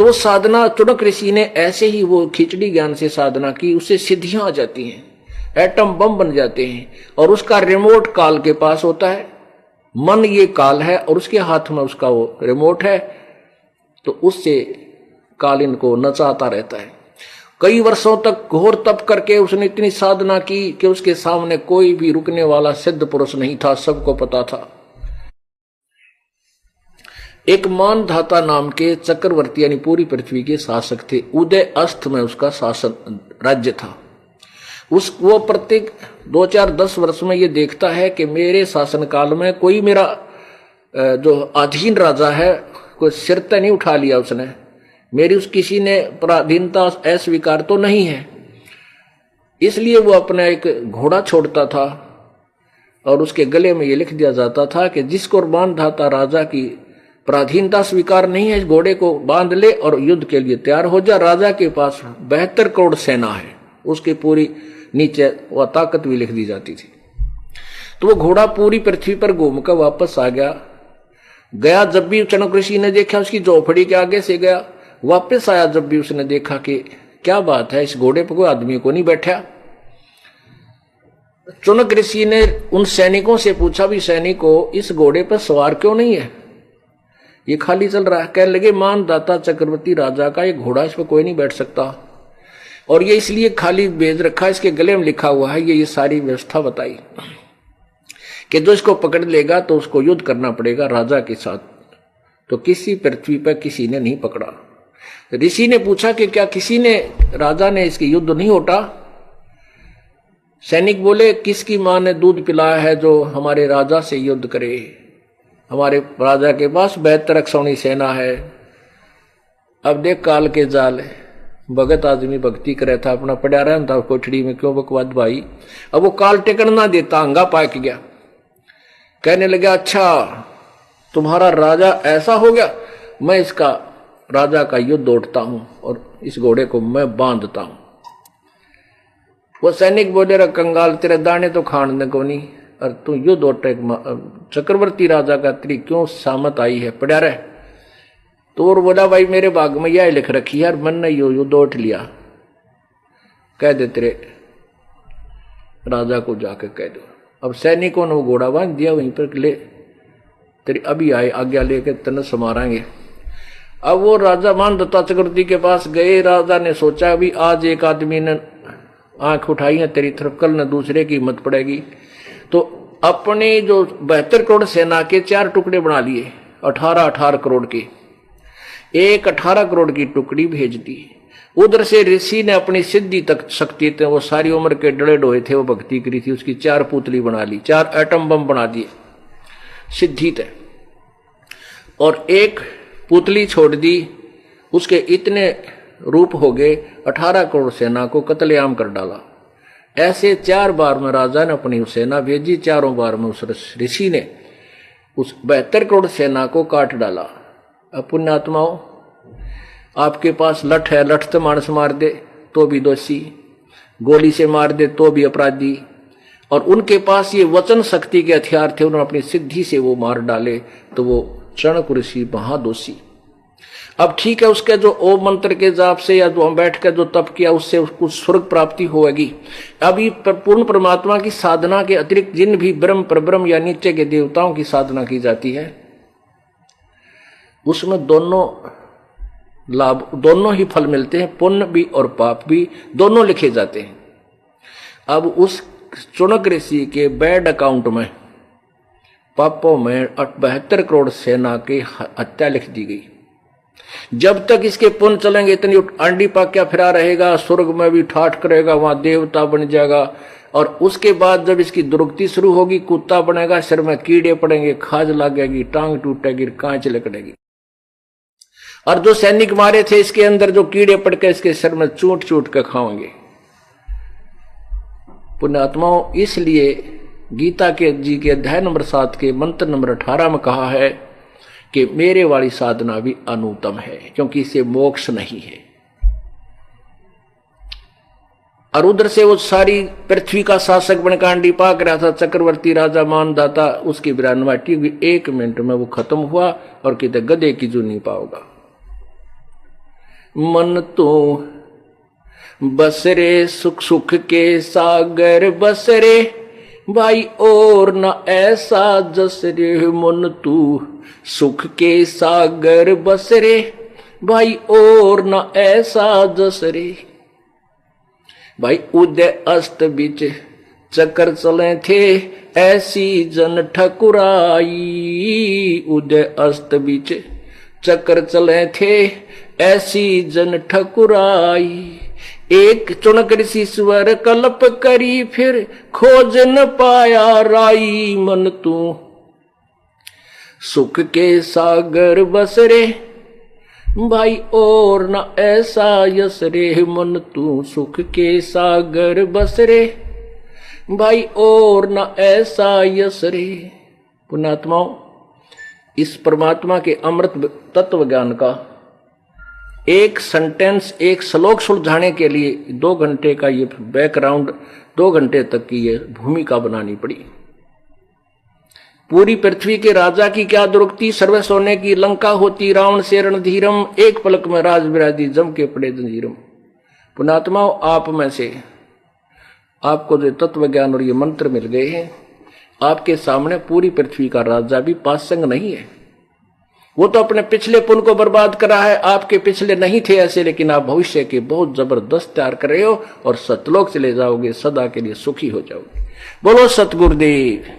तो साधना चुनक ऋषि ने ऐसे ही वो खिचड़ी ज्ञान से साधना की, उससे सिद्धियां आ जाती हैं, एटम बम बन जाते हैं। और उसका रिमोट काल के पास होता है, मन ये काल है और उसके हाथ में उसका वो रिमोट है, तो उससे काल इनको नचाता रहता है। कई वर्षों तक घोर तप करके उसने इतनी साधना की कि उसके सामने कोई भी रुकने वाला सिद्ध पुरुष नहीं था, सबको पता था। एक मानधाता नाम के चक्रवर्ती यानी पूरी पृथ्वी के शासक थे। उदय अस्त में उसका शासन राज्य था। वो प्रत्येक 2-4-10 वर्ष में ये देखता है कि मेरे शासन काल में कोई मेरा जो अधीन राजा है कोई सिर तक नहीं उठा लिया उसने, मेरी उस किसी ने पराधीनता अस्वीकार तो नहीं है। इसलिए वो अपना एक घोड़ा छोड़ता था और उसके गले में ये लिख दिया जाता था कि जिसको मानधाता राजा की पराधीनता स्वीकार नहीं है, इस घोड़े को बांध ले और युद्ध के लिए तैयार हो जा। राजा के पास 72 करोड़ सेना है, उसकी पूरी नीचे वह ताकत भी लिख दी जाती थी। तो वो घोड़ा पूरी पृथ्वी पर घूमकर वापस आ गया। जब भी चणक ऋषि ने देखा, उसकी झोपड़ी के आगे से गया, वापस आया जब भी उसने देखा कि क्या बात है, इस घोड़े पर कोई आदमी को नहीं बैठा। चुनक ऋषि ने उन सैनिकों से पूछा, भी सैनिकों इस घोड़े पर सवार क्यों नहीं है, ये खाली चल रहा है। कहने लगे मानदाता चक्रवर्ती राजा का ये घोड़ा, इस पर कोई नहीं बैठ सकता और ये इसलिए खाली भेज रखा, इसके गले में लिखा हुआ है। ये सारी व्यवस्था बताई कि जो इसको पकड़ लेगा तो उसको युद्ध करना पड़ेगा राजा के साथ। तो किसी पृथ्वी पर किसी ने नहीं पकड़ा। ऋषि ने पूछा कि क्या किसी ने, राजा ने इसकी युद्ध नहीं होता। सैनिक बोले, किसकी मां ने दूध पिलाया है जो हमारे राजा से युद्ध करे। हमारे राजा के पास 72 अक्षौणी सेना है। अब देख काल के जाल, भगत आदमी भक्ति करे था, अपना पड़ा रहता कोठड़ी में, क्यों बकवाद भाई। अब वो काल टेकन ना देता, अंगा पाक गया। कहने लगा, अच्छा तुम्हारा राजा ऐसा हो गया, मैं इसका राजा का युद्ध उठता हूं और इस घोड़े को मैं बांधता हूं। वो सैनिक बोले, रे कंगाल, तेरे दाने तो खाने को नहीं और तू युद्ध उठे, चक्रवर्ती राजा का तेरी क्यों सामत आई है, पड़ा रहे। तो और बोला, भाई मेरे भाग में यह लिख रखी है, मन ने यो युद्ध उठ लिया। कह दे तेरे राजा को जाकर कह दो। अब सैनिकों ने वो घोड़ा बांध दिया, वहीं पर ले तेरी अभी आए आज्ञा लेके तन समारांगे। अब वो राजा मानधाता चक्रवर्ती के पास गए। राजा ने सोचा, अभी आज एक आदमी ने आंख उठाई है तेरी तरफ, कल न दूसरे की हिम्मत पड़ेगी। तो अपने जो 72 करोड़ सेना के 4 टुकड़े बना लिए, 18-18 करोड़ के, एक 18 करोड़ की टुकड़ी भेज दी। उधर से ऋषि ने अपनी सिद्धि तक शक्ति थे, वो सारी उम्र के डड़े डोए थे, वो भक्ति करी थी, उसकी 4 पुतली बना ली, 4 एटम बम बना दिए सिद्धि थे, और एक पुतली छोड़ दी। उसके इतने रूप हो गए, 18 करोड़ सेना को कत्लेआम कर डाला। ऐसे 4 बार में राजा ने अपनी सेना भेजी, चारों बार में उस ऋषि ने उस 72 करोड़ सेना को काट डाला। अब पुण्यात्माओं, आपके पास लठ है, लठ से मानस मार दे तो भी दोषी, गोली से मार दे तो भी अपराधी, और उनके पास ये वचन शक्ति के हथियार थे, उन्होंने अपनी सिद्धि से वो मार डाले, तो वो चणक ऋषि महादोषी। अब ठीक है, उसके जो ओम मंत्र के जाप से या जो हम बैठ कर जो तप किया उससे उसको स्वर्ग प्राप्ति होगी। अभी पूर्ण परमात्मा की साधना के अतिरिक्त जिन भी ब्रह्म परब्रह्म या नीचे के देवताओं की साधना की जाती है, उसमें दोनों लाभ, दोनों ही फल मिलते हैं, पुण्य भी और पाप भी, दोनों लिखे जाते हैं। अब उस चुनक ऋषि के बैड अकाउंट में पापों में 72 करोड़ सेना की हत्या लिख दी गई। जब तक इसके पुण्य चलेंगे, इतनी अंडी पाक्या फिरा रहेगा, स्वर्ग में भी ठाठ करेगा, वहां देवता बन जाएगा, और उसके बाद जब इसकी दुर्गति शुरू होगी, कुत्ता बनेगा, सिर में कीड़े पड़ेंगे, खाज लगेगी, टांग टूटेगी, कांच लकड़ेगी। और जो सैनिक मारे थे इसके अंदर जो कीड़े पड़ के इसके सिर में चूट चूट के खाएंगे। पुण्यात्माओं, इसलिए गीता के जी के अध्याय नंबर 7 के मंत्र नंबर 18 में कहा है कि मेरे वाली साधना भी अनुत्तम है, क्योंकि इसे मोक्ष नहीं है। और उधर से वो सारी पृथ्वी का शासक बनकर अंडी पाक रहा था चक्रवर्ती राजा मानधाता, उसकी विरानवाटी भी 1 मिनट में वो खत्म हुआ, और कितने गधे की जू नहीं पाओगा। मन तो बसरे सुख सुख के सागर बसरे भाई और न ऐसा जसरे मन तू सुख के सागर बसरे भाई और न ऐसा जसरे। भाई उदय अस्त बीच चक्कर चले थे ऐसी जन ठकुराई। उदय अस्त बीच चक्कर चले थे ऐसी जन ठकुराई। एक चुनक ऋषिश्वर कल्प करी फिर खोज न पाया राई। मन तू सुख के सागर बसरे भाई और न ऐसा यसरे। मन तू सुख के सागर बसरे भाई और न ऐसा यसरे। पुण्यात्माओं, इस परमात्मा के अमृत तत्व ज्ञान का एक सेंटेंस, एक श्लोक सुलझाने के लिए 2 घंटे का ये बैकग्राउंड, 2 घंटे तक की ये भूमिका बनानी पड़ी। पूरी पृथ्वी के राजा की क्या दुर्गति, सर्व सोने की लंका होती रावण से रणधीरम। एक पलक में राज विराजी जम के पड़े जंजीरम। पुण्यात्माओं, आप में से आपको जो तत्व ज्ञान और ये मंत्र मिल गए हैं, आपके सामने पूरी पृथ्वी का राजा भी पासंग नहीं है। वो तो अपने पिछले पुण्य को बर्बाद करा है। आपके पिछले नहीं थे ऐसे, लेकिन आप भविष्य के बहुत जबरदस्त तैयार कर रहे हो और सतलोक चले जाओगे, सदा के लिए सुखी हो जाओगे। बोलो सतगुरुदेव।